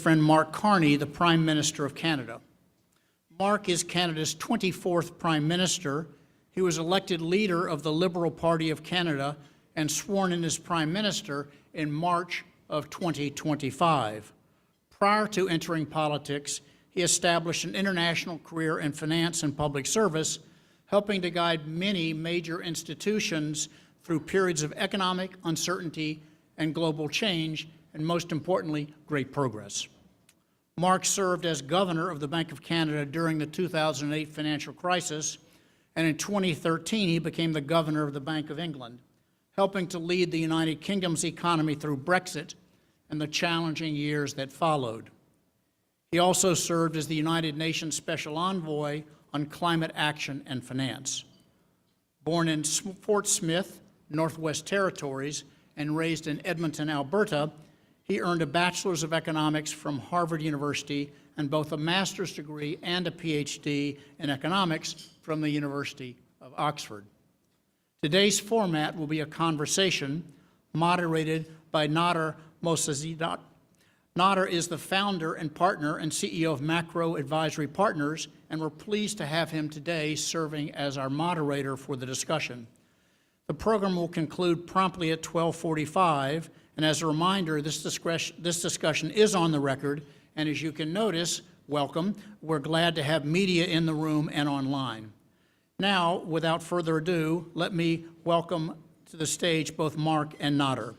friend Mark Carney, the Prime Minister of Canada. Mark is Canada's 24th Prime Minister. He was elected leader of the Liberal Party of Canada and sworn in as Prime Minister in March of 2025. Prior to entering politics, he established an international career in finance and public service, helping to guide many major institutions through periods of economic uncertainty and global change, and most importantly, great progress. Mark served as governor of the Bank of Canada during the 2008 financial crisis, and in 2013 he became the governor of the Bank of England, helping to lead the United Kingdom's economy through Brexit and the challenging years that followed. He also served as the United Nations Special Envoy on climate action and finance. Born in Fort Smith, Northwest Territories, and raised in Edmonton, Alberta, he earned a Bachelor's of Economics from Harvard University and both a master's degree and a PhD in economics from the University of Oxford. Today's format will be a conversation moderated by Nader Mosazidat. Nader is the founder and partner and CEO of Macro Advisory Partners, and we're pleased to have him today serving as our moderator for the discussion. The program will conclude promptly at 12:45, and as a reminder, this discussion is on the record, and as you can notice, welcome. We're glad to have media in the room and online. Now, without further ado, let me welcome to the stage both Mark and Nader.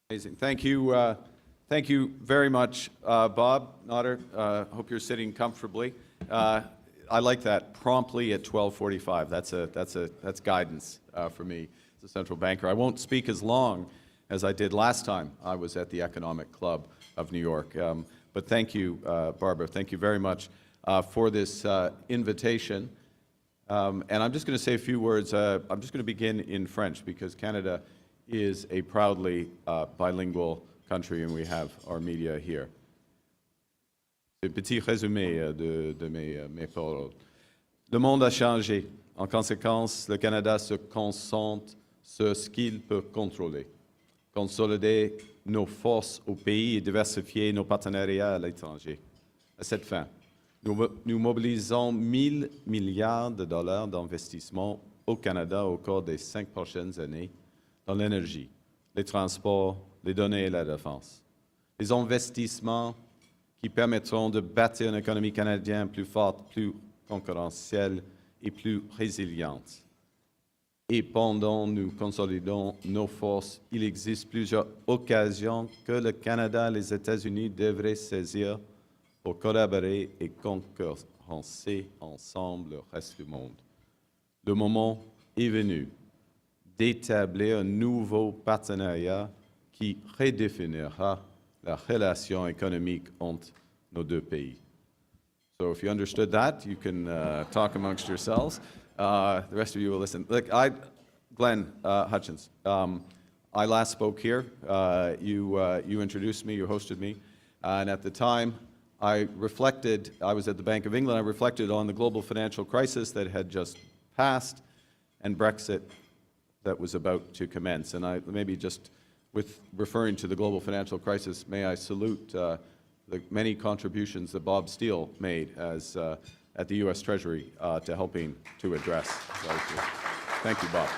Amazing. Thank you very much, Bob, Nader. Hope you're sitting comfortably. I like that, promptly at 12:45. That's guidance for me as a central banker. I won't speak as long as I did last time I was at the Economic Club of New York. But thank you, Barbara. Thank you very much for this invitation. And I'm just going to say a few words. I'm just going to begin in French because Canada is a proudly bilingual country, and we have our media here. Un petit résumé de mes paroles. Le monde a changé. En conséquence, le Canada se concentre sur ce qu'il peut contrôler. Consolider nos forces au pays et diversifier nos partenariats à l'étranger. À cette fin, nous mobilisons 1 000 milliards de dollars d'investissement au Canada au cours des 5 prochaines années dans l'énergie, les transports, les données et la défense. Les investissements qui permettront de bâtir une économie canadienne plus forte, plus concurrentielle et plus résiliente. Et pendant que nous consolidons nos forces, il existe plusieurs occasions que le Canada et les États-Unis devraient saisir pour collaborer et concurrencer ensemble le reste du monde. Le moment est venu d'établir un nouveau partenariat qui redéfinira la relation économique entre nos deux pays. So if you understood that, you can talk amongst yourselves. The rest of you will listen. Look, Glenn Hutchins, I last spoke here. You introduced me, you hosted me, and at the time I was at the Bank of England, I reflected on the global financial crisis that had just passed and Brexit that was about to commence. And maybe just with referring to the global financial crisis, may I salute the many contributions that Bob Steele made as at the U.S. Treasury to helping to address. Thank you, Bob.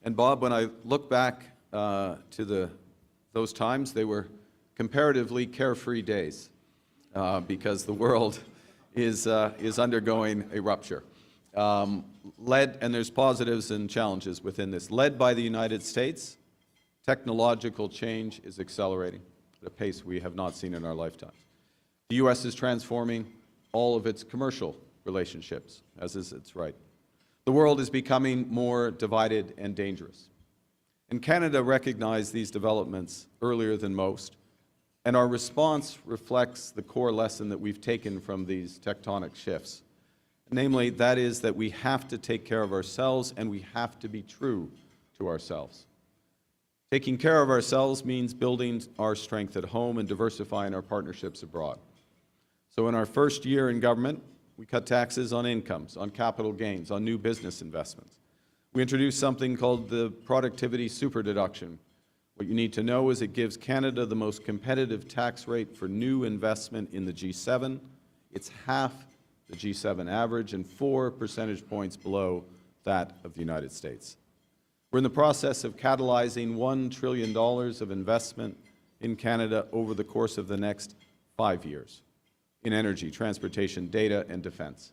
And Bob, when I look back to those times, they were comparatively carefree days because the world is undergoing a rupture. And there's positives and challenges within this. Led by the United States, technological change is accelerating at a pace we have not seen in our lifetimes. The U.S. is transforming all of its commercial relationships, as is its right. The world is becoming more divided and dangerous. And Canada recognized these developments earlier than most, and our response reflects the core lesson that we've taken from these tectonic shifts. Namely, that is that we have to take care of ourselves and we have to be true to ourselves. Taking care of ourselves means building our strength at home and diversifying our partnerships abroad. So in our first year in government, we cut taxes on incomes, on capital gains, on new business investments. We introduced something called the productivity superdeduction. What you need to know is it gives Canada the most competitive tax rate for new investment in the G7. It's half the G7 average and 4 percentage points below that of the United States. We're in the process of catalyzing $1 trillion of investment in Canada over the course of the next 5 years in energy, transportation, data, and defense.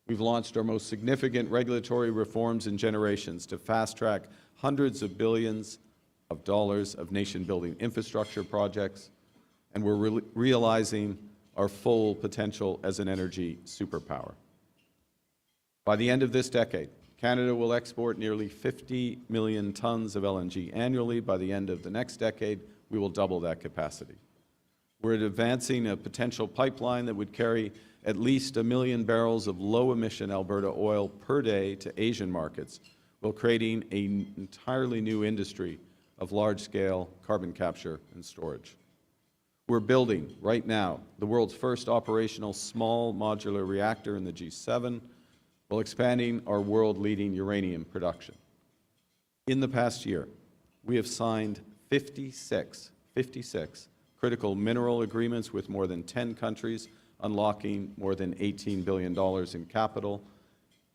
We've launched our most significant regulatory reforms in generations to fast-track hundreds of billions of dollars of nation-building infrastructure projects, and we're realizing our full potential as an energy superpower. By the end of this decade, Canada will export nearly 50 million tons of LNG annually. By the end of the next decade, we will double that capacity. We're advancing a potential pipeline that would carry at least 1 million barrels of low-emission Alberta oil per day to Asian markets, while creating an entirely new industry of large-scale carbon capture and storage. We're building, right now, the world's first operational small modular reactor in the G7, while expanding our world-leading uranium production. In the past year, we have signed 56 critical mineral agreements with more than 10 countries, unlocking more than $18 billion in capital,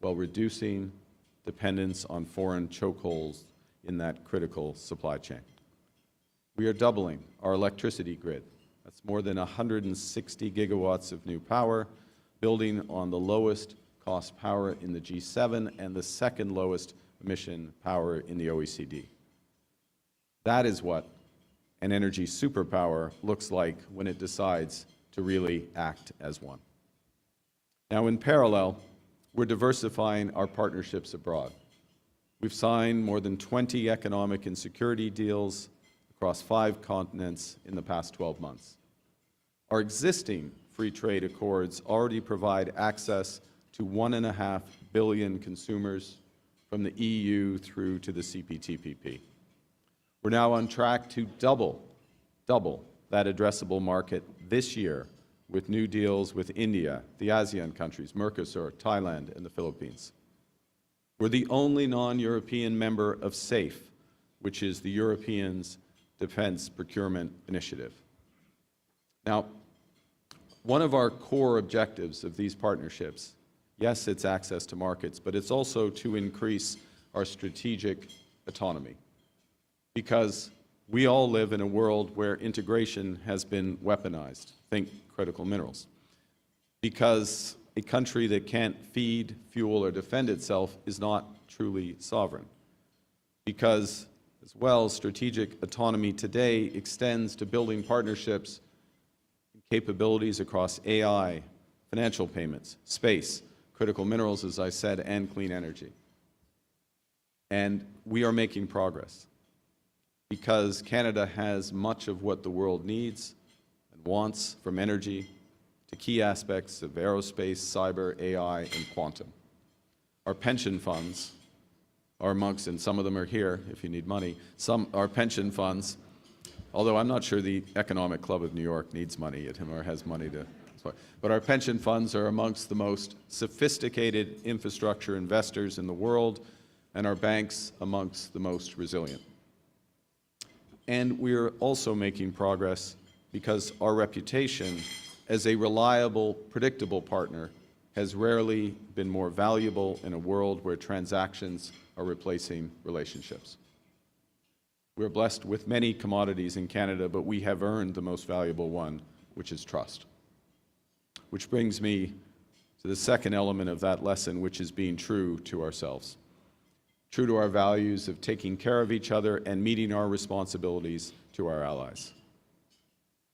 while reducing dependence on foreign chokeholds in that critical supply chain. We are doubling our electricity grid. That's more than 160 gigawatts of new power, building on the lowest cost power in the G7 and the second lowest emission power in the OECD. That is what an energy superpower looks like when it decides to really act as one. Now, in parallel, we're diversifying our partnerships abroad. We've signed more than 20 economic and security deals across 5 continents in the past 12 months. Our existing free trade accords already provide access to 1.5 billion consumers from the EU through to the CPTPP. We're now on track to double that addressable market this year with new deals with India, the ASEAN countries, Mercosur, Thailand, and the Philippines. We're the only non-European member of SAFE, which is the Europeans' Defense Procurement Initiative. Now, one of our core objectives of these partnerships, yes, it's access to markets, but it's also to increase our strategic autonomy, because we all live in a world where integration has been weaponized. Think critical minerals. Because a country that can't feed, fuel, or defend itself is not truly sovereign. Because, as well, strategic autonomy today extends to building partnerships and capabilities across AI, financial payments, space, critical minerals, as I said, and clean energy. And we are making progress, because Canada has much of what the world needs and wants, from energy to key aspects of aerospace, cyber, AI, and quantum. Our pension funds are amongst, and some of them are here if you need money, our pension funds, although I'm not sure the Economic Club of New York needs money or has money to, but our pension funds are amongst the most sophisticated infrastructure investors in the world, and our banks amongst the most resilient. And we're also making progress because our reputation as a reliable, predictable partner has rarely been more valuable in a world where transactions are replacing relationships. We're blessed with many commodities in Canada, but we have earned the most valuable one, which is trust. Which brings me to the second element of that lesson, which is being true to ourselves. True to our values of taking care of each other and meeting our responsibilities to our allies.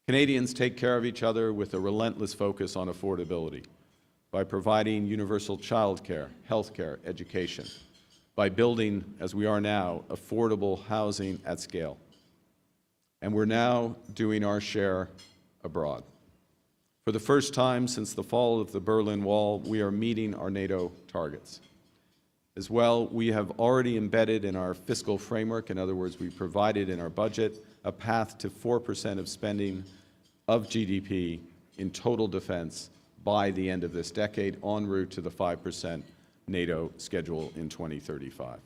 Canadians take care of each other with a relentless focus on affordability, by providing universal childcare, healthcare, education, by building, as we are now, affordable housing at scale. And we're now doing our share abroad. For the first time since the fall of the Berlin Wall, we are meeting our NATO targets. As well, we have already embedded in our fiscal framework, in other words, we provided in our budget, a path to 4% of spending of GDP in total defense by the end of this decade, en route to the 5% NATO schedule in 2035.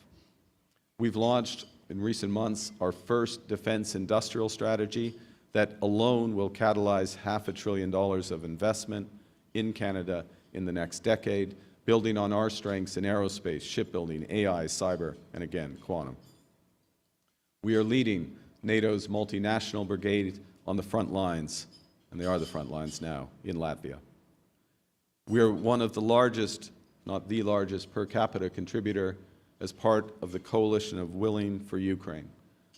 We've launched in recent months our first defense industrial strategy that alone will catalyze $500 billion of investment in Canada in the next decade, building on our strengths in aerospace, shipbuilding, AI, cyber, and again, quantum. We are leading NATO's multinational brigade on the front lines, and they are the front lines now, in Latvia. We are one of the largest, not the largest, per capita contributor as part of the coalition of Willing for Ukraine,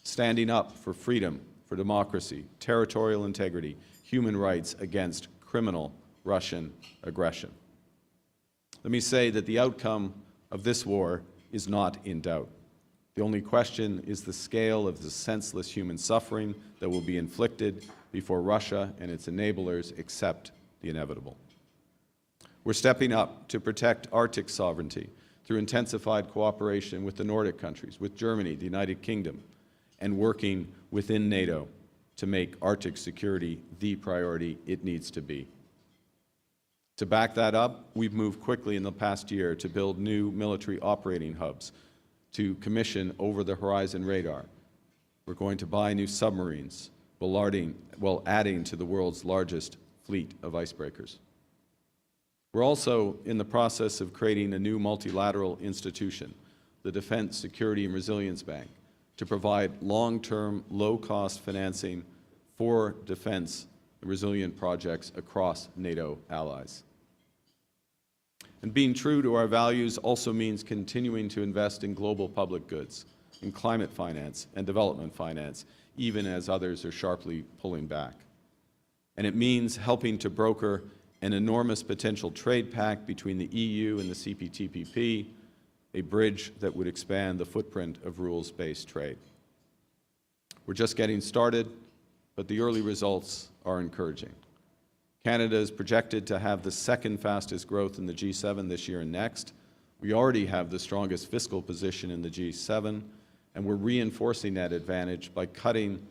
standing up for freedom, for democracy, territorial integrity, human rights against criminal Russian aggression. Let me say that the outcome of this war is not in doubt. The only question is the scale of the senseless human suffering that will be inflicted before Russia and its enablers accept the inevitable. We're stepping up to protect Arctic sovereignty through intensified cooperation with the Nordic countries, with Germany, the United Kingdom, and working within NATO to make Arctic security the priority it needs to be. To back that up, we've moved quickly in the past year to build new military operating hubs, to commission over-the-horizon radar. We're going to buy new submarines while adding to the world's largest fleet of icebreakers. We're also in the process of creating a new multilateral institution, the Defense, Security and Resilience Bank, to provide long-term, low-cost financing for defense and resilient projects across NATO allies. And being true to our values also means continuing to invest in global public goods, in climate finance and development finance, even as others are sharply pulling back. And it means helping to broker an enormous potential trade pact between the EU and the CPTPP, a bridge that would expand the footprint of rules-based trade. We're just getting started, but the early results are encouraging. Canada is projected to have the second fastest growth in the G7 this year and next. We already have the strongest fiscal position in the G7, and we're reinforcing that advantage by cutting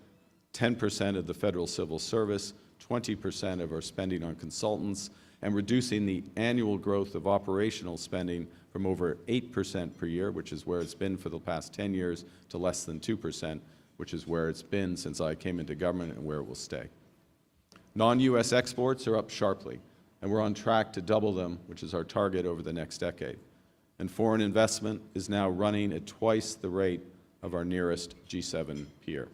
10% of the federal civil service, 20% of our spending on consultants, and reducing the annual growth of operational spending from over 8% per year, which is where it's been for the past 10 years, to less than 2%, which is where it's been since I came into government and where it will stay. Non-U.S. exports are up sharply, and we're on track to double them, which is our target over the next decade. And foreign investment is now running at twice the rate of our nearest G7 peer.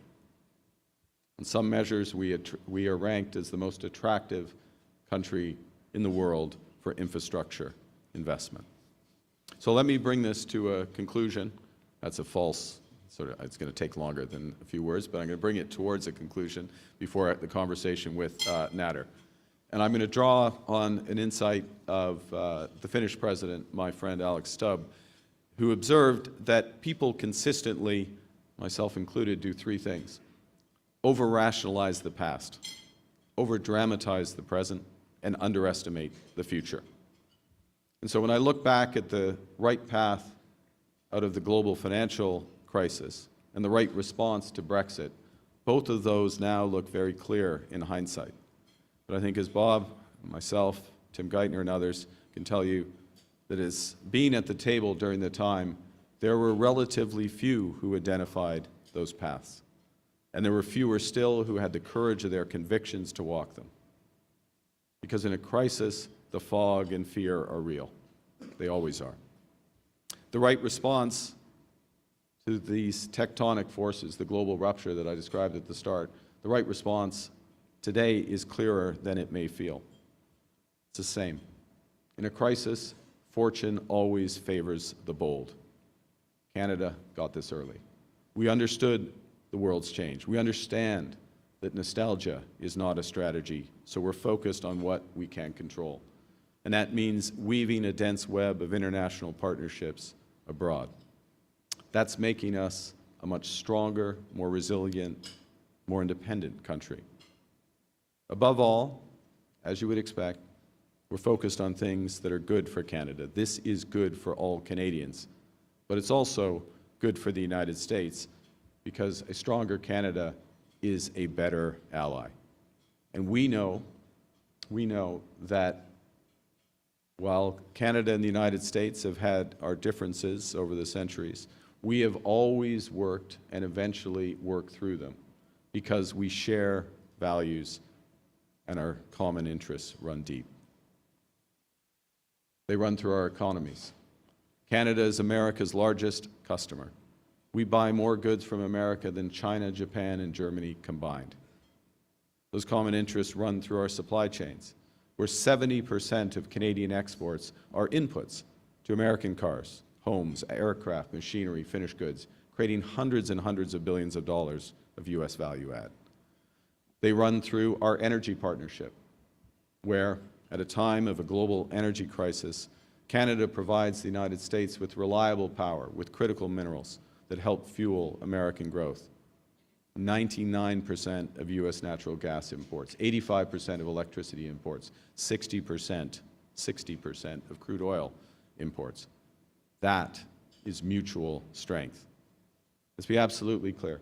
In some measures, we are ranked as the most attractive country in the world for infrastructure investment. So let me bring this to a conclusion. That's a false it's going to take longer than a few words, but I'm going to bring it towards a conclusion before the conversation with Nader. And I'm going to draw on an insight of the Finnish president, my friend Alex Stubb, who observed that people consistently, myself included, do three things: over-rationalize the past, over-dramatize the present, and underestimate the future. And so when I look back at the right path out of the global financial crisis and the right response to Brexit, both of those now look very clear in hindsight. But I think as Bob, myself, Tim Geithner, and others can tell you, that as being at the table during the time, there were relatively few who identified those paths. And there were fewer still who had the courage of their convictions to walk them. Because in a crisis, the fog and fear are real. They always are. The right response to these tectonic forces, the global rupture that I described at the start, the right response today is clearer than it may feel. It's the same. In a crisis, fortune always favors the bold. Canada got this early. We understood the world's change. We understand that nostalgia is not a strategy, so we're focused on what we can control. And that means weaving a dense web of international partnerships abroad. That's making us a much stronger, more resilient, more independent country. Above all, as you would expect, we're focused on things that are good for Canada. This is good for all Canadians. but it's also good for the United States because a stronger Canada is a better ally. And we know that while Canada and the United States have had our differences over the centuries, we have always worked and eventually worked through them because we share values and our common interests run deep. They run through our economies. Canada is America's largest customer. We buy more goods from America than China, Japan, and Germany combined. Those common interests run through our supply chains, where 70% of Canadian exports are inputs to American cars, homes, aircraft, machinery, finished goods, creating hundreds and hundreds of billions of dollars of U.S. value add. They run through our energy partnership, where, at a time of a global energy crisis, Canada provides the United States with reliable power, with critical minerals that help fuel American growth. 99% of U.S. natural gas imports, 85% of electricity imports, 60% of crude oil imports. That is mutual strength. Let's be absolutely clear.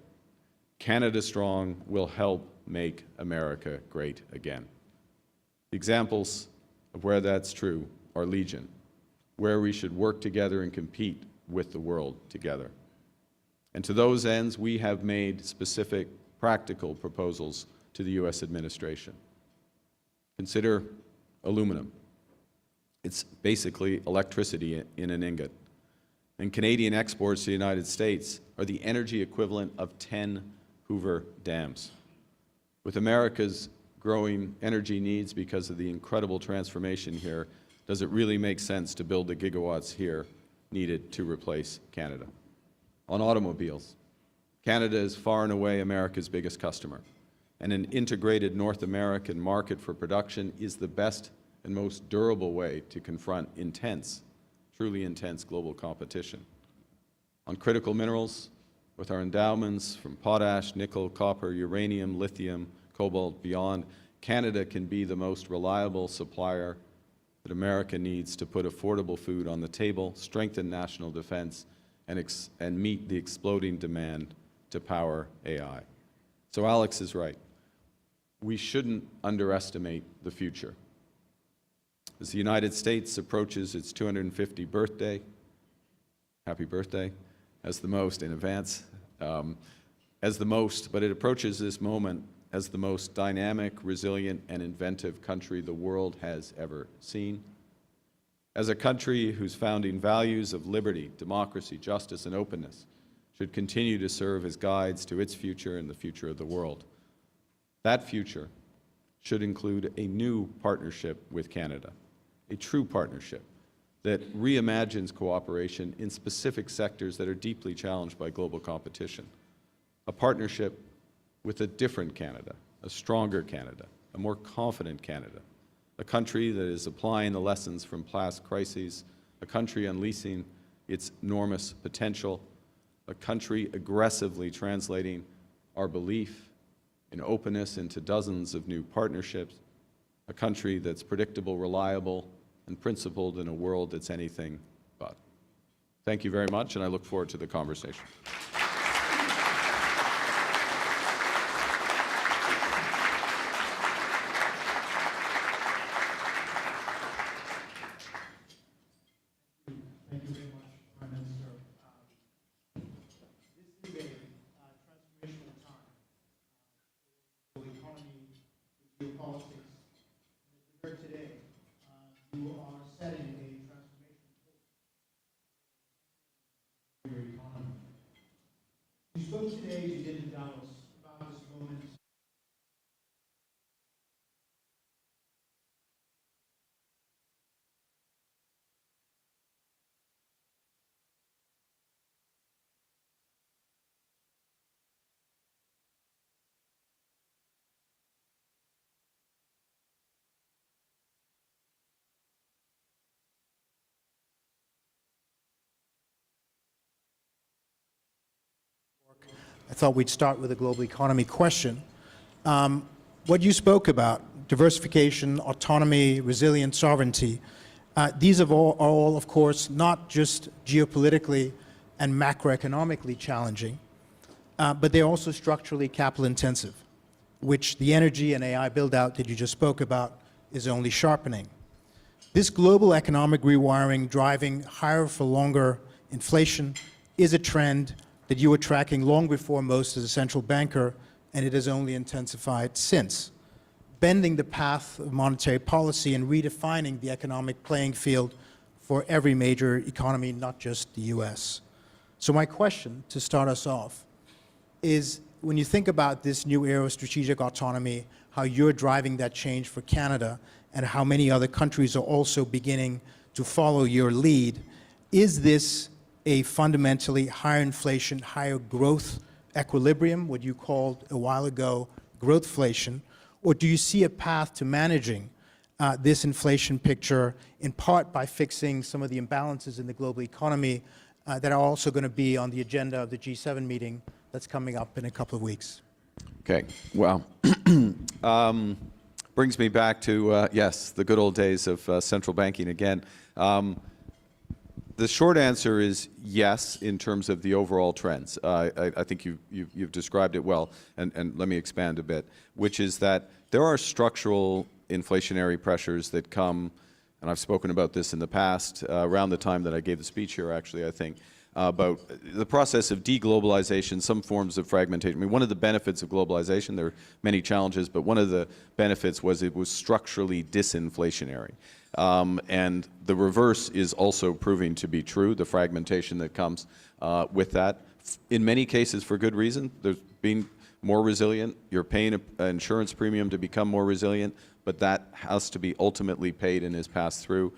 Canada Strong will help make America great again. The examples of where that's true are legion, where we should work together and compete with the world together. And to those ends, we have made specific practical proposals to the U.S. administration. Consider aluminum. It's basically electricity in an ingot. And Canadian exports to the United States are the energy equivalent of 10 Hoover dams. With America's growing energy needs because of the incredible transformation here, does it really make sense to build the gigawatts here needed to replace Canada? On automobiles, Canada is far and away America's biggest customer, and an integrated North American market for production is the best and most durable way to confront intense, truly intense global competition. On critical minerals, with our endowments from potash, nickel, copper, uranium, lithium, cobalt, beyond, Canada can be the most reliable supplier that America needs to put affordable food on the table, strengthen national defense, and meet the exploding demand to power AI. So Alex is right. We shouldn't underestimate the future. As the United States approaches its 250th birthday, happy birthday, as the most in advance, but it approaches this moment as the most dynamic, resilient, and inventive country the world has ever seen. As a country whose founding values of liberty, democracy, justice, and openness should continue to serve as guides to its future and the future of the world. That future should include a new partnership with Canada, a true partnership that reimagines cooperation in specific sectors that are deeply challenged by global competition. A partnership with a different Canada, a stronger Canada, a more confident Canada, a country that is applying the lessons from past crises, a country unleashing its enormous potential, a country aggressively translating our belief in openness into dozens of new partnerships, a country that's predictable, reliable, and principled in a world that's anything but. Thank you very much, and I look forward to the conversation. I thought we'd start with a global economy question. What you spoke about, diversification, autonomy, resilience, sovereignty, these are all, of course, not just geopolitically and macroeconomically challenging, but they're also structurally capital intensive, which the energy and AI build-out that you just spoke about is only sharpening. This global economic rewiring driving higher for longer inflation is a trend that you were tracking long before most as a central banker, and it has only intensified since, bending the path of monetary policy and redefining the economic playing field for every major economy, not just the US. So my question, to start us off, is when you think about this new era of strategic autonomy, how you're driving that change for Canada, and how many other countries are also beginning to follow your lead, is this a fundamentally higher inflation, higher growth equilibrium, what you called a while ago growthflation, or do you see a path to managing this inflation picture in part by fixing some of the imbalances in the global economy that are also going to be on the agenda of the G7 meeting that's coming up in a couple of weeks? Okay, well, brings me back to, yes, the good old days of central banking again. The short answer is yes, in terms of the overall trends. I think you've described it well, and let me expand a bit, which is that there are structural inflationary pressures that come, and I've spoken about this in the past, around the time that I gave the speech here, actually, I think, about the process of deglobalization, some forms of fragmentation. I mean, one of the benefits of globalization, there are many challenges, but one of the benefits was it was structurally disinflationary. And the reverse is also proving to be true, the fragmentation that comes with that. In many cases, for good reason. There's been more resilient. You're paying an insurance premium to become more resilient, but that has to be ultimately paid and is passed through.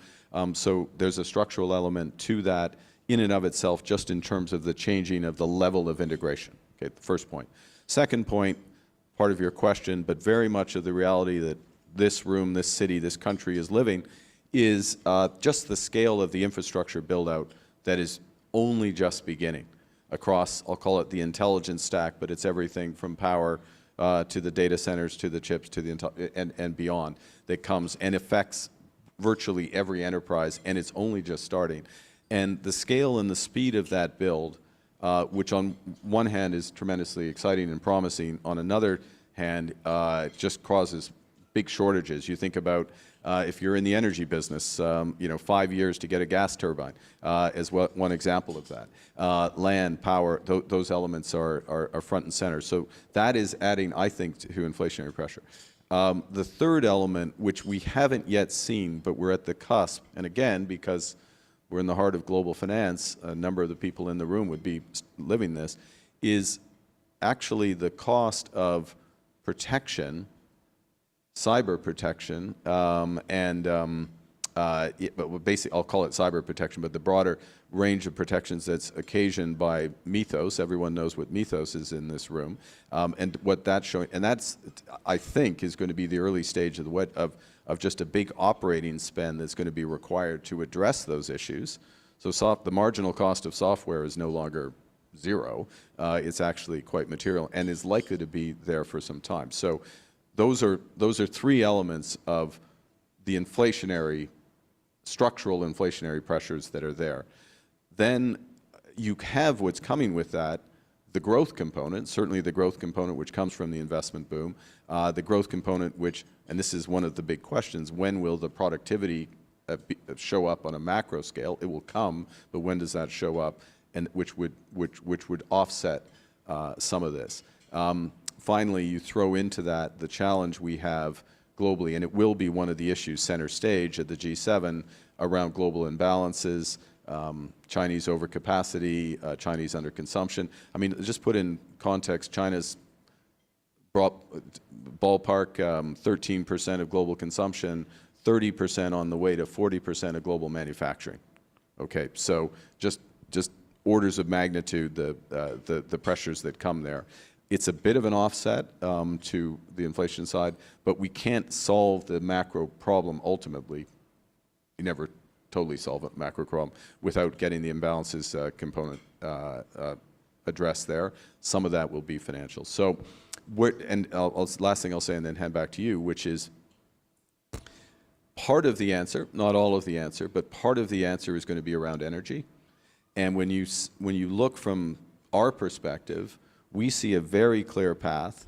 So there's a structural element to that in and of itself, just in terms of the changing of the level of integration. Okay, the first point. Second point, part of your question, but very much of the reality that this room, this city, this country is living, is just the scale of the infrastructure build-out that is only just beginning across, I'll call it the intelligence stack, but it's everything from power to the data centers, to the chips, to the and beyond, that comes and affects virtually every enterprise, and it's only just starting. And the scale and the speed of that build, which on one hand is tremendously exciting and promising, on another hand just causes big shortages. You think about if you're in the energy business, 5 years to get a gas turbine is one example of that. Land, power, those elements are front and center. So that is adding, I think, to inflationary pressure. The third element, which we haven't yet seen, but we're at the cusp, and again, because we're in the heart of global finance, a number of the people in the room would be living this, is actually the cost of protection, cyber protection, but basically I'll call it cyber protection, but the broader range of protections that's occasioned by mythos. Everyone knows what mythos is in this room, and what that's showing, and that's, I think, is going to be the early stage of of just a big operating spend that's going to be required to address those issues. So the marginal cost of software is no longer zero. It's actually quite material and is likely to be there for some time. So those are three elements of the structural inflationary pressures that are there. Then you have what's coming with that, the growth component, certainly the growth component which comes from the investment boom, the growth component which, and this is one of the big questions, when will the productivity show up on a macro scale? It will come, but when does that show up, and which would offset some of this. Finally, you throw into that the challenge we have globally, and it will be one of the issues center stage at the G7 around global imbalances, Chinese overcapacity, Chinese underconsumption. I mean, just put in context, China's ballpark 13% of global consumption, 30% on the way to 40% of global manufacturing. Okay, so just orders of magnitude the pressures that come there. It's a bit of an offset to the inflation side, but we can't solve the macro problem ultimately. You never totally solve a macro problem without getting the imbalances component addressed there. Some of that will be financial. So, last thing I'll say and then hand back to you, which is part of the answer, not all of the answer, but part of the answer is going to be around energy. And when you look from our perspective, we see a very clear path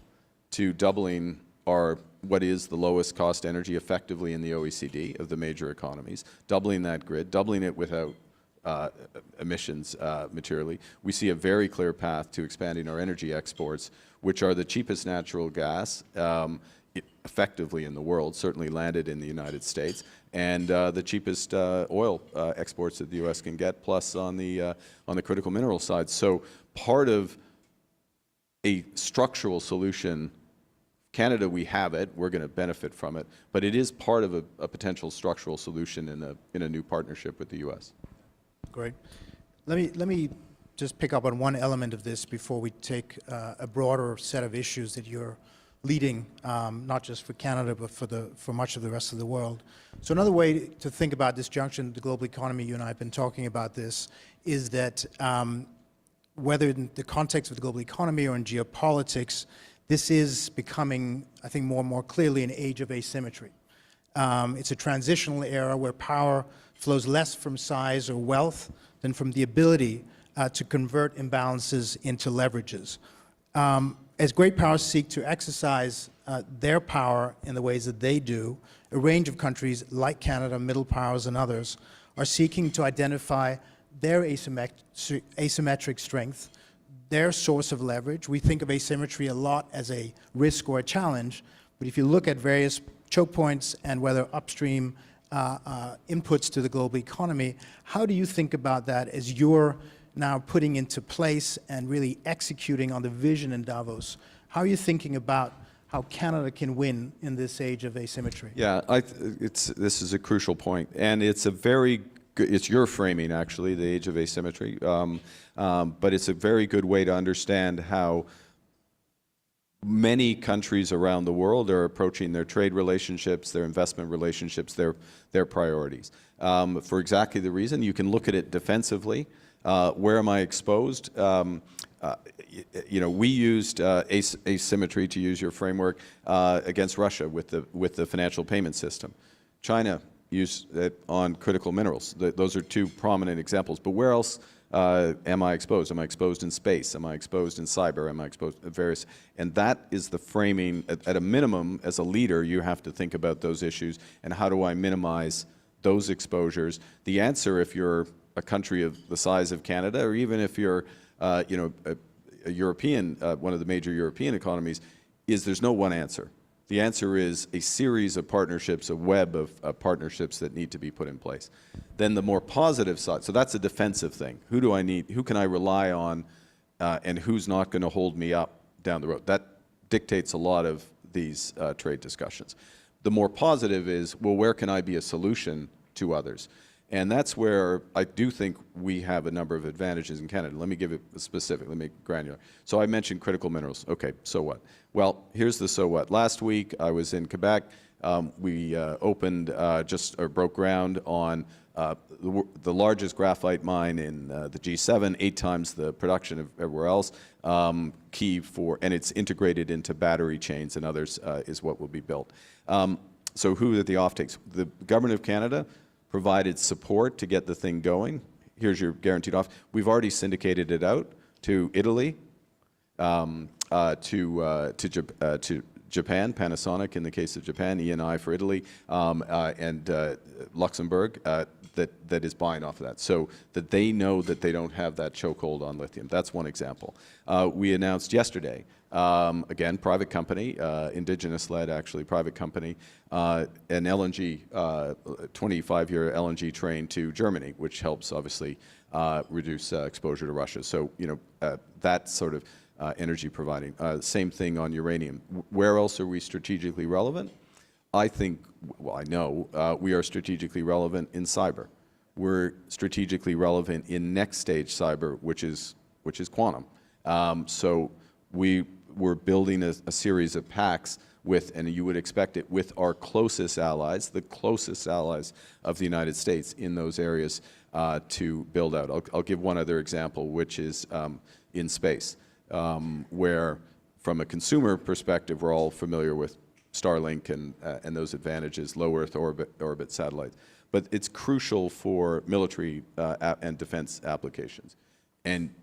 to doubling what is the lowest cost energy effectively in the OECD of the major economies, doubling that grid, doubling it without emissions materially. We see a very clear path to expanding our energy exports, which are the cheapest natural gas effectively in the world, certainly landed in the United States, and the cheapest oil exports that the U.S. can get, plus on the critical mineral side. So part of a structural solution, Canada, we have it, we're going to benefit from it, but it is part of a potential structural solution in a new partnership with the U.S. Great. Let me just pick up on one element of this before we take a broader set of issues that you're leading, not just for Canada, but for much of the rest of the world. So another way to think about this junction, the global economy, you and I have been talking about this, is that whether in the context of the global economy or in geopolitics, this is becoming, I think, more and more clearly an age of asymmetry. It's a transitional era where power flows less from size or wealth than from the ability to convert imbalances into leverages. As great powers seek to exercise their power in the ways that they do, a range of countries like Canada, middle powers, and others are seeking to identify their asymmetric strength, their source of leverage. We think of asymmetry a lot as a risk or a challenge, but if you look at various choke points and whether upstream inputs to the global economy, how do you think about that as you're now putting into place and really executing on the vision in Davos? How are you thinking about how Canada can win in this age of asymmetry? Yeah, this is a crucial point, and it's a very good, it's your framing actually, the age of asymmetry, but it's a very good way to understand how many countries around the world are approaching their trade relationships, their investment relationships, their priorities. For exactly the reason, you can look at it defensively. Where am I exposed? We used asymmetry, to use your framework, against Russia with the financial payment system. China used it on critical minerals. Those are two prominent examples. But where else am I exposed? Am I exposed in space? Am I exposed in cyber? Am I exposed at various? And that is the framing. At a minimum, as a leader, you have to think about those issues and how do I minimize those exposures. The answer, if you're a country of the size of Canada, or even if you're, a European, one of the major European economies, is there's no one answer. The answer is a series of partnerships, a web of partnerships that need to be put in place. Then the more positive side, so that's a defensive thing. Who do I need? Who can I rely on, and who's not going to hold me up down the road? That dictates a lot of these trade discussions. The more positive is, well, where can I be a solution to others? And that's where I do think we have a number of advantages in Canada. Let me give it specific, let me make it granular. So I mentioned critical minerals. Okay, so what? Well, here's the so what. Last week I was in Quebec. We opened, broke ground on the largest graphite mine in the G7, 8 times the production of everywhere else. Key for, and it's integrated into battery chains and others is what will be built. So who are the offtakes? The Government of Canada provided support to get the thing going. Here's your guaranteed off. We've already syndicated it out to Italy, to Japan, Panasonic in the case of Japan, ENI for Italy, and Luxembourg that is buying off of that, so that they know that they don't have that chokehold on lithium. That's one example. We announced yesterday, again, private company, indigenous-led actually, private company, an LNG, 25-year LNG train to Germany, which helps obviously reduce exposure to Russia. So, that sort of energy providing. Same thing on uranium. Where else are we strategically relevant? I think, well, I know we are strategically relevant in cyber. We're strategically relevant in next stage cyber, which is quantum. So we're building a series of pacts with, and you would expect it, with our closest allies, the closest allies of the United States in those areas to build out. I'll give one other example, which is in space, where from a consumer perspective, we're all familiar with Starlink and those advantages, low Earth orbit satellites. But it's crucial for military and defense applications. And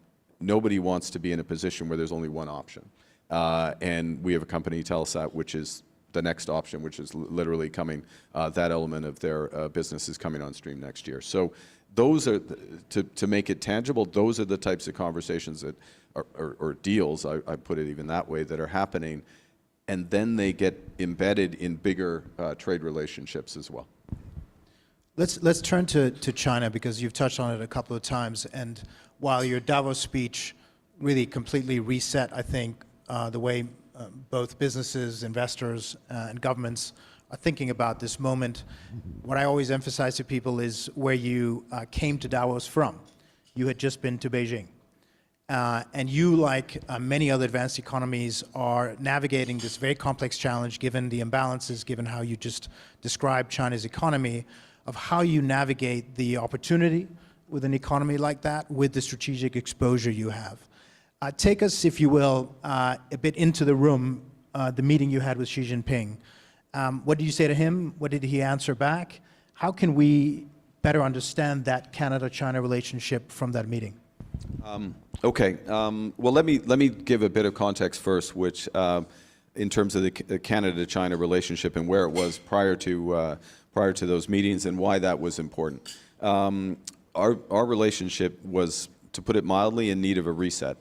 nobody wants to be in a position where there's only one option. And we have a company, Telesat, which is the next option, which is literally coming, that element of their business is coming on stream next year. So those are, to make it tangible, those are the types of conversations that or deals, I put it even that way, that are happening, and then they get embedded in bigger trade relationships as well. Let's turn to China, because you've touched on it a couple of times, and while your Davos speech really completely reset, I think, the way both businesses, investors, and governments are thinking about this moment, what I always emphasize to people is where you came to Davos from. You had just been to Beijing. And you, like many other advanced economies, are navigating this very complex challenge, given the imbalances, given how you just described China's economy, of how you navigate the opportunity with an economy like that, with the strategic exposure you have. Take us, if you will, a bit into the room, the meeting you had with Xi Jinping. What did you say to him? What did he answer back? How can we better understand that Canada-China relationship from that meeting? Okay. Well, let me give a bit of context first, which in terms of the Canada-China relationship and where it was prior to those meetings and why that was important. Our relationship was, to put it mildly, in need of a reset.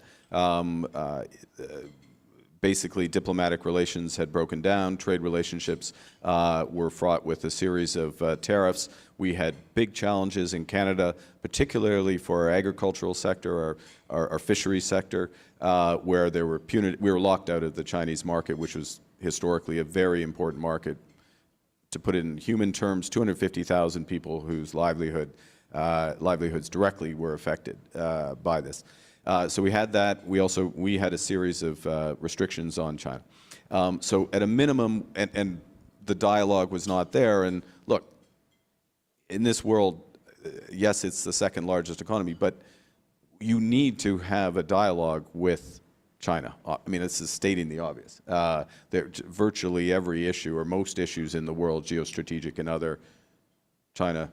Basically, diplomatic relations had broken down. Trade relationships were fraught with a series of tariffs. We had big challenges in Canada, particularly for our agricultural sector, our fishery sector, where there were we were locked out of the Chinese market, which was historically a very important market. To put it in human terms, 250,000 people whose livelihoods directly were affected by this. So we had that. We had a series of restrictions on China. So at a minimum, and the dialogue was not there. And look, in this world, yes, it's the second largest economy, but you need to have a dialogue with China. I mean, it's stating the obvious. Virtually every issue, or most issues in the world, geostrategic and other, China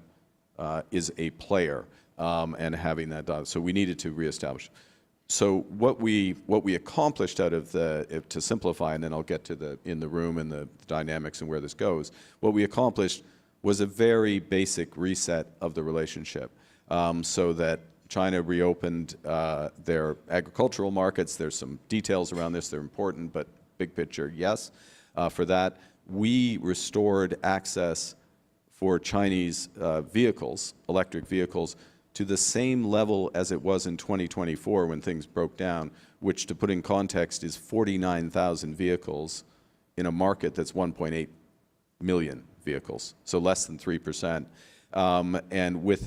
is a player, and having that dialogue. So we needed to reestablish. So what we accomplished out of to simplify, and then I'll get to in the room and the dynamics and where this goes. What we accomplished was a very basic reset of the relationship, so that China reopened their agricultural markets. There's some details around this. They're important, but big picture, yes. For that, we restored access for Chinese vehicles, electric vehicles, to the same level as it was in 2024 when things broke down, which, to put in context, is 49,000 vehicles in a market that's 1.8 million vehicles, so less than 3%. And with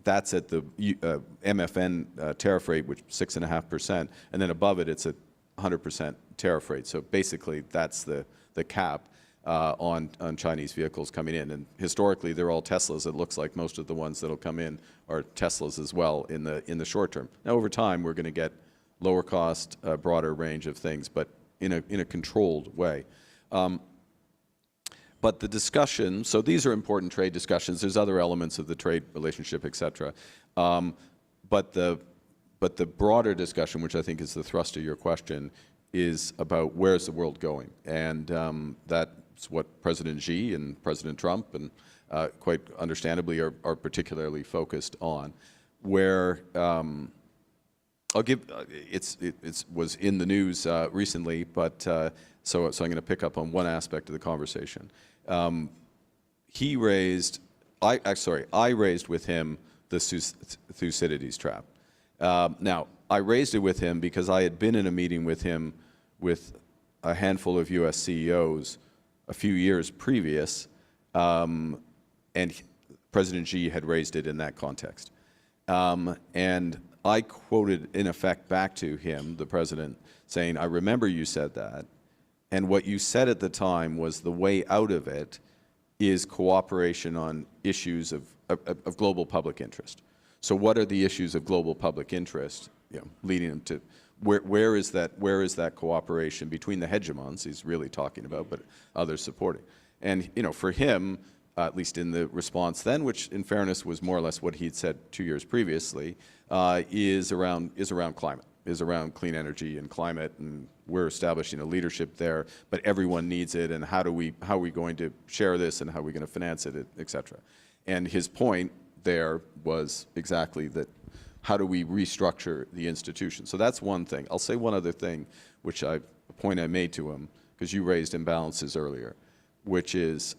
that's at the MFN tariff rate, which is 6.5%, and then above it, it's a 100% tariff rate. So basically, that's the cap on Chinese vehicles coming in. And historically, they're all Teslas. It looks like most of the ones that'll come in are Teslas as well in the short term. Now, over time, we're going to get lower cost, broader range of things, but in a controlled way. But the discussion, so these are important trade discussions. There's other elements of the trade relationship, et cetera. But the broader discussion, which I think is the thrust of your question, is about where's the world going. And that's what President Xi and President Trump, and quite understandably, are particularly focused on. Where I'll give, it was in the news recently, but so I'm going to pick up on one aspect of the conversation. I raised with him the Thucydides trap. Now, I raised it with him because I had been in a meeting with him with a handful of U.S. CEOs a few years previous, and President Xi had raised it in that context. And I quoted, in effect, back to him, the president, saying, I remember you said that, and what you said at the time was the way out of it is cooperation on issues of global public interest. So what are the issues of global public interest, leading them to, where is that cooperation between the hegemons he's really talking about, but others supporting? And for him, at least in the response then, which in fairness was more or less what he'd said 2 years previously, is around climate, is around clean energy and climate, and we're establishing a leadership there, but everyone needs it, and how are we going to share this, and how are we going to finance it, et cetera. And his point there was exactly that, how do we restructure the institution? So that's one thing. I'll say one other thing, a point I made to him, because you raised imbalances earlier, which is,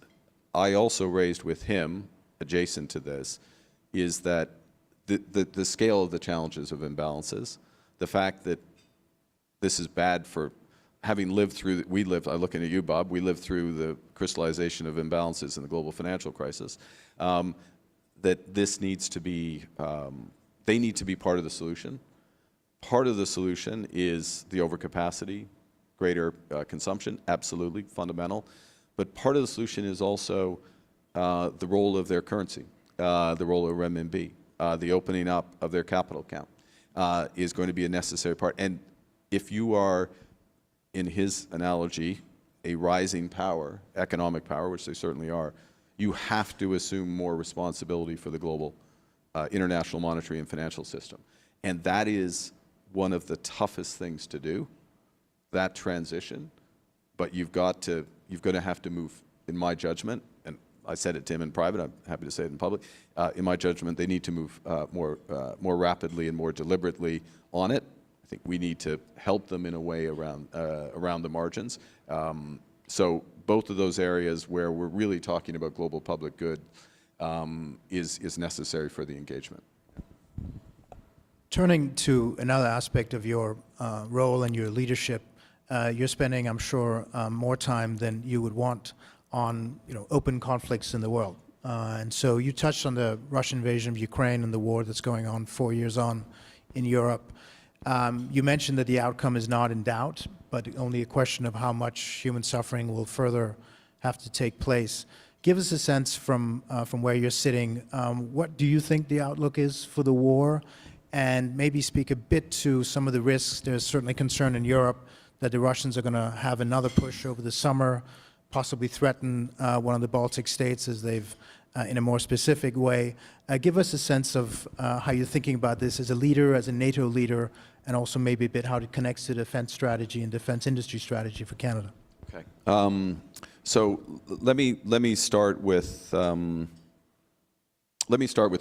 I also raised with him, adjacent to this, is that the scale of the challenges of imbalances, the fact that this is bad for having lived through, I'm looking at you, Bob, we lived through the crystallization of imbalances in the global financial crisis, that this needs to be, they need to be part of the solution. Part of the solution is the overcapacity, greater consumption, absolutely fundamental. But part of the solution is also the role of their currency, the role of renminbi, the opening up of their capital account is going to be a necessary part. And if you are, in his analogy, a rising power, economic power, which they certainly are, you have to assume more responsibility for the global international monetary and financial system. And that is one of the toughest things to do, that transition. But you've got to have to move, in my judgment, and I said it to him in private, I'm happy to say it in public, in my judgment, they need to move more rapidly and more deliberately on it. I think we need to help them in a way around the margins. So both of those areas where we're really talking about global public good is necessary for the engagement. Turning to another aspect of your role and your leadership, you're spending, I'm sure, more time than you would want on open conflicts in the world. And so you touched on the Russian invasion of Ukraine and the war that's going on 4 years on in Europe. You mentioned that the outcome is not in doubt, but only a question of how much human suffering will further have to take place. Give us a sense from where you're sitting. What do you think the outlook is for the war? And maybe speak a bit to some of the risks. There's certainly concern in Europe that the Russians are going to have another push over the summer, possibly threaten one of the Baltic states as they've, in a more specific way. Give us a sense of how you're thinking about this as a leader, as a NATO leader, and also maybe a bit how it connects to defense strategy and defense industry strategy for Canada. Okay. So let me start with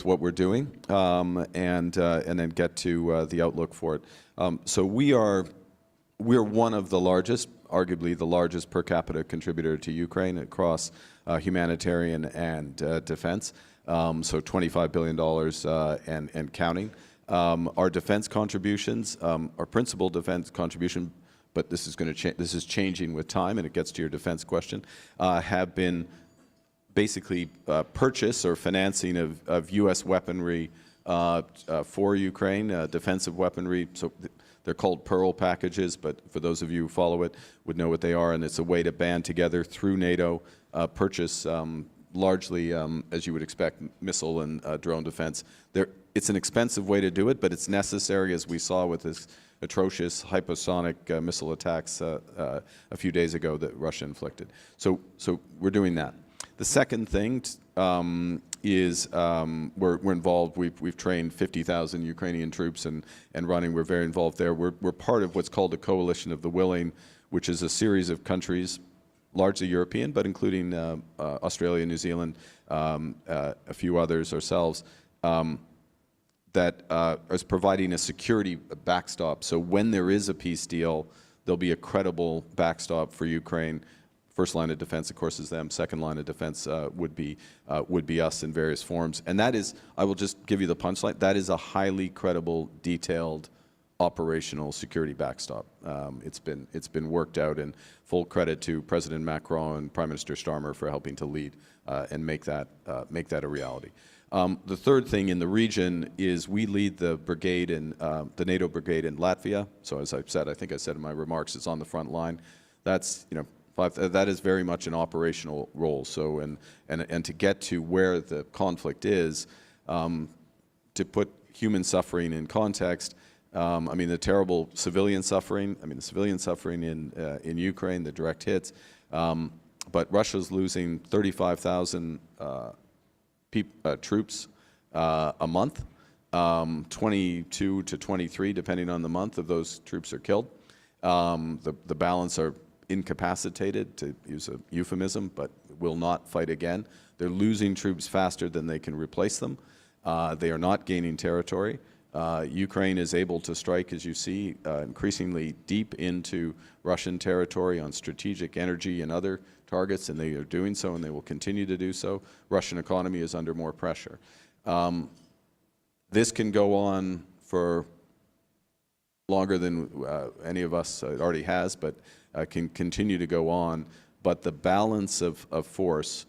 what we're doing, and then get to the outlook for it. So we're one of the largest, arguably the largest per capita contributor to Ukraine across humanitarian and defense. So $25 billion and counting. Our defense contributions, our principal defense contribution, but this is changing with time, and it gets to your defense question, have been basically purchase or financing of U.S. weaponry for Ukraine, defensive weaponry. So they're called Pearl packages, but for those of you who follow it would know what they are, and it's a way to band together through NATO, purchase largely, as you would expect, missile and drone defense. It's an expensive way to do it, but it's necessary, as we saw with this atrocious hypersonic missile attacks a few days ago that Russia inflicted. So we're doing that. The second thing is we're involved. We've trained 50,000 Ukrainian troops and running. We're very involved there. We're part of what's called the Coalition of the Willing, which is a series of countries, largely European, but including Australia, New Zealand, a few others, ourselves, that is providing a security backstop. So when there is a peace deal, there'll be a credible backstop for Ukraine. First line of defense, of course, is them. Second line of defense would be us in various forms. And that is, I will just give you the punchline, that is a highly credible, detailed, operational security backstop. It's been worked out, and full credit to President Macron and Prime Minister Starmer for helping to lead and make that a reality. The third thing in the region is we lead the brigade in the NATO brigade in Latvia. So as I've said, I think I said in my remarks, it's on the front line. That's that is very much an operational role. So and to get to where the conflict is, to put human suffering in context, I mean, the terrible civilian suffering. I mean, the civilian suffering in Ukraine, the direct hits. But Russia's losing 35,000 troops a month. 22 to 23, depending on the month, of those troops are killed. The balance are incapacitated, to use a euphemism, but will not fight again. They're losing troops faster than they can replace them. They are not gaining territory. Ukraine is able to strike, as you see, increasingly deep into Russian territory on strategic energy and other targets, and they are doing so, and they will continue to do so. Russian economy is under more pressure. This can go on for longer than any of us already has, but can continue to go on. But the balance of force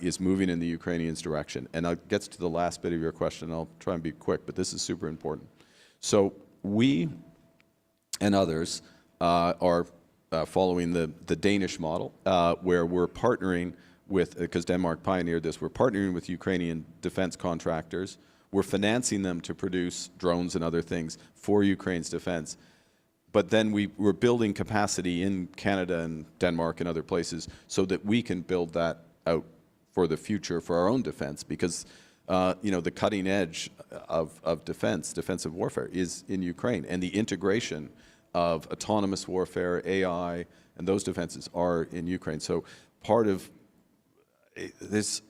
is moving in the Ukrainians' direction. And it gets to the last bit of your question. I'll try and be quick, but this is super important. So we and others are following the Danish model, where we're partnering with, because Denmark pioneered this, we're partnering with Ukrainian defense contractors. We're financing them to produce drones and other things for Ukraine's defense. But then we're building capacity in Canada and Denmark and other places so that we can build that out for the future for our own defense, because you know, the cutting edge of defensive warfare is in Ukraine, and the integration of autonomous warfare, AI, and those defenses are in Ukraine. So part of this,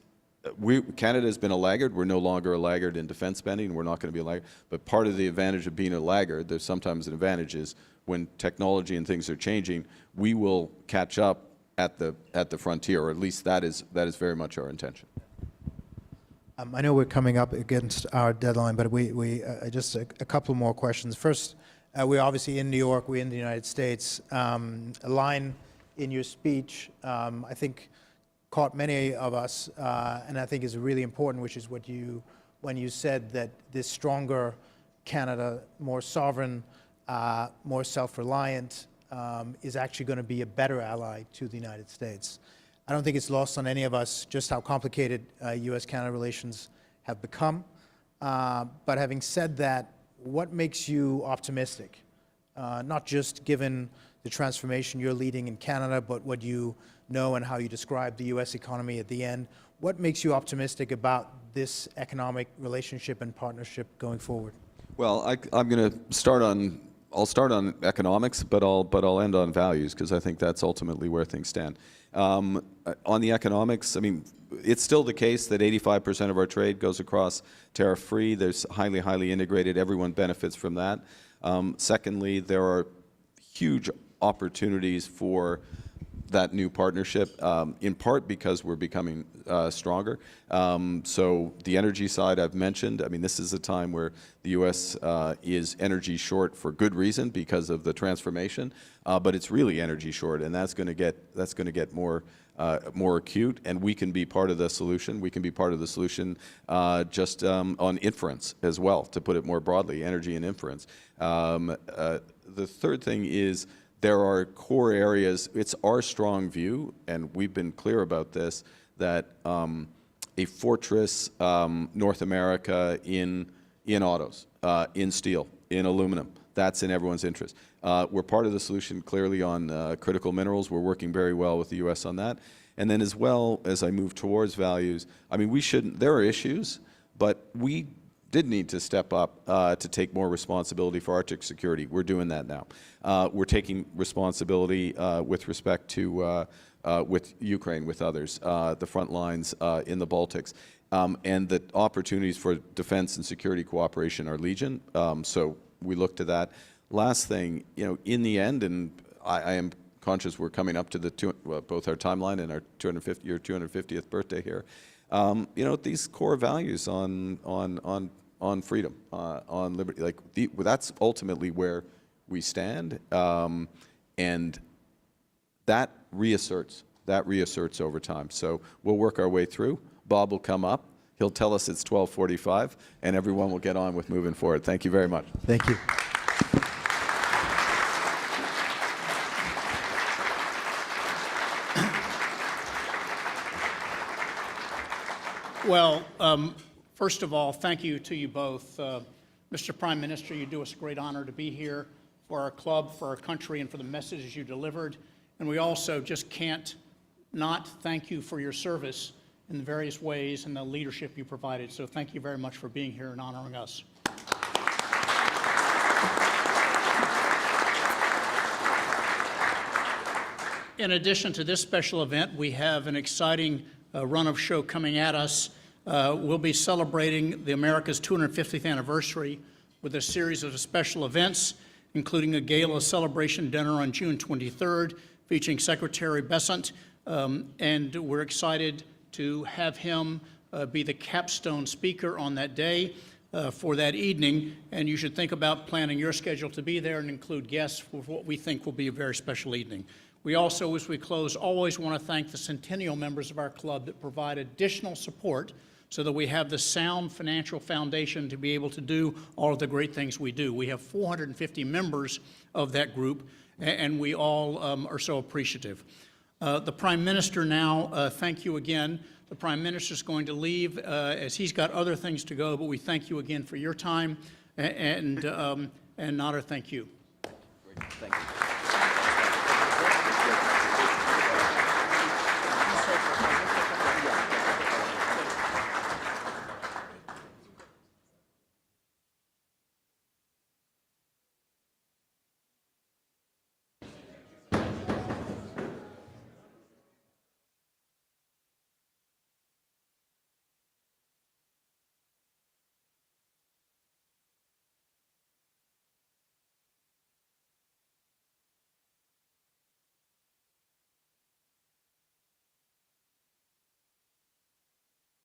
Canada has been a laggard. We're no longer a laggard in defense spending. We're not going to be a laggard. But part of the advantage of being a laggard, there's sometimes an advantage, is when technology and things are changing, we will catch up at the frontier, or at least that is very much our intention. I know we're coming up against our deadline, but we just a couple more questions. First, we're obviously in New York. We're in the United States. A line in your speech, I think, caught many of us, and I think is really important, which is what when you said that this stronger Canada, more sovereign, more self-reliant, is actually going to be a better ally to the United States. I don't think it's lost on any of us just how complicated U.S.-Canada relations have become. But having said that, what makes you optimistic? Not just given the transformation you're leading in Canada, but what you know and how you describe the U.S. economy at the end. What makes you optimistic about this economic relationship and partnership going forward? Well, I'm going to start on. I'll start on economics, but I'll end on values, because I think that's ultimately where things stand. On the economics, I mean, it's still the case that 85% of our trade goes across tariff-free. There's highly integrated. Everyone benefits from that. Secondly, there are huge opportunities for that new partnership, in part because we're becoming stronger. So the energy side I've mentioned. I mean, this is a time where the U.S. Is energy short for good reason, because of the transformation, but it's really energy short, and that's going to get more acute, and we can be part of the solution. We can be part of the solution just on inference as well, to put it more broadly, energy and inference. The third thing is, there are core areas. It's our strong view, and we've been clear about this, that a fortress North America in autos, in steel, in aluminum, that's in everyone's interest. We're part of the solution clearly on critical minerals. We're working very well with the U.S. on that. And then, as well as I move towards values, I mean, there are issues, but we did need to step up to take more responsibility for Arctic security. We're doing that now. We're taking responsibility with respect to with Ukraine, with others, the front lines in the Baltics, and the opportunities for defense and security cooperation are legion. So we look to that. Last thing, you know, in the end, and I am conscious we're coming up to both our timeline and our 250th birthday here. You know, these core values on freedom, on liberty, like that's ultimately where we stand, and that reasserts over time. So we'll work our way through. Bob will come up. He'll tell us it's 12:45, and everyone will get on with moving forward. Thank you very much. Thank you. Well, first of all, thank you to you both. Mr. Prime Minister, you do us a great honor to be here for our club, for our country, and for the messages you delivered. And we also just can't not thank you for your service in the various ways and the leadership you provided. So thank you very much for being here and honoring us. In addition to this special event, we have an exciting run of show coming at us. We'll be celebrating the America's 250th anniversary with a series of special events, including a gala celebration dinner on June 23rd, featuring Secretary Bessent, and we're excited to have him be the capstone speaker on that day for that evening, and you should think about planning your schedule to be there and include guests for what we think will be a very special evening. We also, as we close, always want to thank the centennial members of our club that provide additional support so that we have the sound financial foundation to be able to do all of the great things we do. We have 450 members of that group, and we all are so appreciative. The Prime Minister now, thank you again. The Prime Minister is going to leave as he's got other things to go, but we thank you again for your time, and Nader, thank you. Thank you.